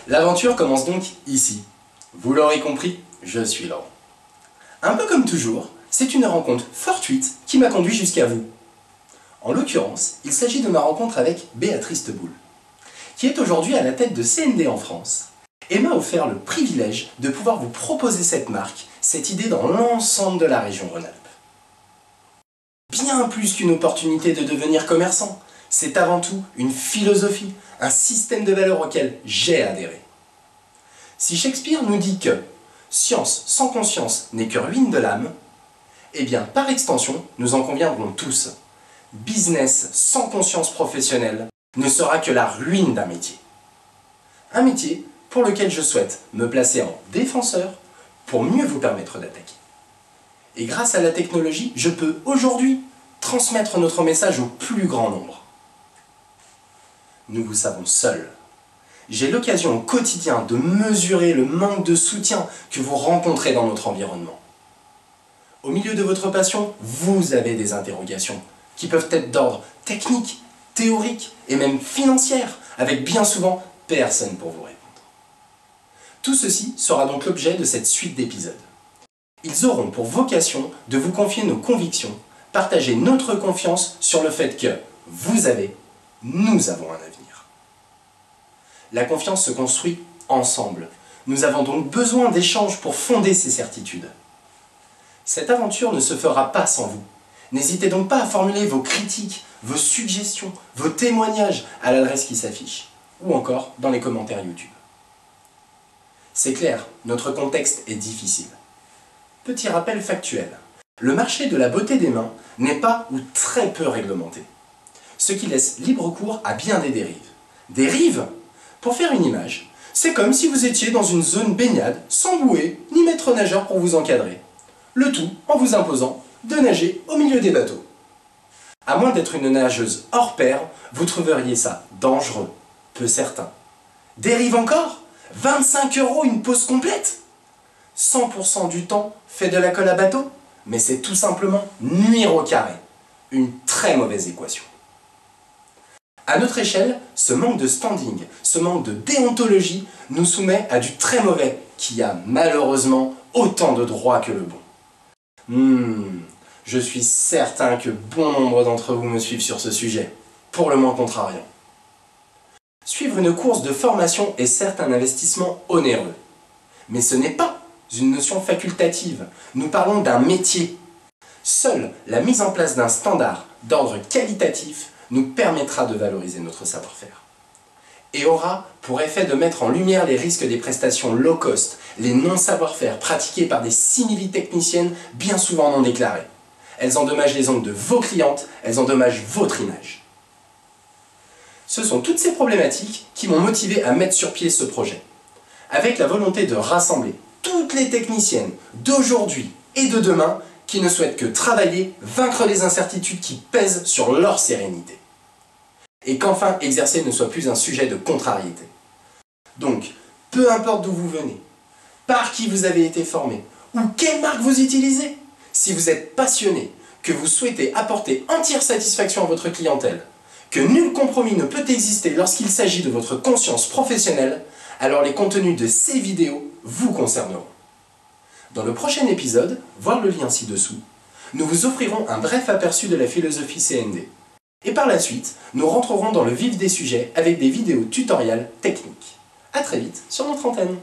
L'aventure commence donc ici. Vous l'aurez compris, je suis Laurent. Un peu comme toujours, c'est une rencontre fortuite qui m'a conduit jusqu'à vous. En l'occurrence, il s'agit de ma rencontre avec Béatrice Teboul, qui est aujourd'hui à la tête de CND en France, et m'a offert le privilège de pouvoir vous proposer cette marque, cette idée dans l'ensemble de la région Rhône-Alpes. Bien plus qu'une opportunité de devenir commerçant, c'est avant tout une philosophie, un système de valeurs auquel j'ai adhéré. Si Shakespeare nous dit que « science sans conscience n'est que ruine de l'âme », eh bien par extension, nous en conviendrons tous. Business sans conscience professionnelle ne sera que la ruine d'un métier. Un métier pour lequel je souhaite me placer en défenseur pour mieux vous permettre d'attaquer. Et grâce à la technologie, je peux aujourd'hui transmettre notre message au plus grand nombre. Nous vous savons seuls. J'ai l'occasion au quotidien de mesurer le manque de soutien que vous rencontrez dans notre environnement. Au milieu de votre passion, vous avez des interrogations qui peuvent être d'ordre technique, théorique et même financière, avec bien souvent personne pour vous répondre. Tout ceci sera donc l'objet de cette suite d'épisodes. Ils auront pour vocation de vous confier nos convictions, partager notre confiance sur le fait que nous avons un avenir. La confiance se construit ensemble. Nous avons donc besoin d'échanges pour fonder ces certitudes. Cette aventure ne se fera pas sans vous. N'hésitez donc pas à formuler vos critiques, vos suggestions, vos témoignages à l'adresse qui s'affiche, ou encore dans les commentaires YouTube. C'est clair, notre contexte est difficile. Petit rappel factuel, le marché de la beauté des mains n'est pas ou très peu réglementé, ce qui laisse libre cours à bien des dérives. Dérives ? Pour faire une image, c'est comme si vous étiez dans une zone baignade, sans bouée ni maître nageur pour vous encadrer. Le tout en vous imposant de nager au milieu des bateaux. À moins d'être une nageuse hors pair, vous trouveriez ça dangereux, peu certain. Dérive encore ? 25 € une pause complète ? 100% du temps fait de la colle à bateau, mais c'est tout simplement nuire au carré. Une très mauvaise équation. À notre échelle, ce manque de standing, ce manque de déontologie nous soumet à du très mauvais qui a malheureusement autant de droits que le bon. Je suis certain que bon nombre d'entre vous me suivent sur ce sujet, pour le moins contrariant. Suivre une course de formation est certes un investissement onéreux, mais ce n'est pas une notion facultative, nous parlons d'un métier. Seule la mise en place d'un standard d'ordre qualitatif nous permettra de valoriser notre savoir-faire. Et aura pour effet de mettre en lumière les risques des prestations low cost, les non-savoir-faire pratiqués par des simili-techniciennes bien souvent non déclarées. Elles endommagent les ongles de vos clientes, elles endommagent votre image. Ce sont toutes ces problématiques qui m'ont motivé à mettre sur pied ce projet, avec la volonté de rassembler toutes les techniciennes d'aujourd'hui et de demain qui ne souhaitent que travailler, vaincre les incertitudes qui pèsent sur leur sérénité. Et qu'enfin exercer ne soit plus un sujet de contrariété. Donc, peu importe d'où vous venez, par qui vous avez été formé, ou quelle marque vous utilisez, si vous êtes passionné, que vous souhaitez apporter entière satisfaction à votre clientèle, que nul compromis ne peut exister lorsqu'il s'agit de votre conscience professionnelle, alors les contenus de ces vidéos vous concerneront. Dans le prochain épisode, voir le lien ci-dessous, nous vous offrirons un bref aperçu de la philosophie CND. Et par la suite, nous rentrerons dans le vif des sujets avec des vidéos tutoriels techniques. A très vite sur notre antenne.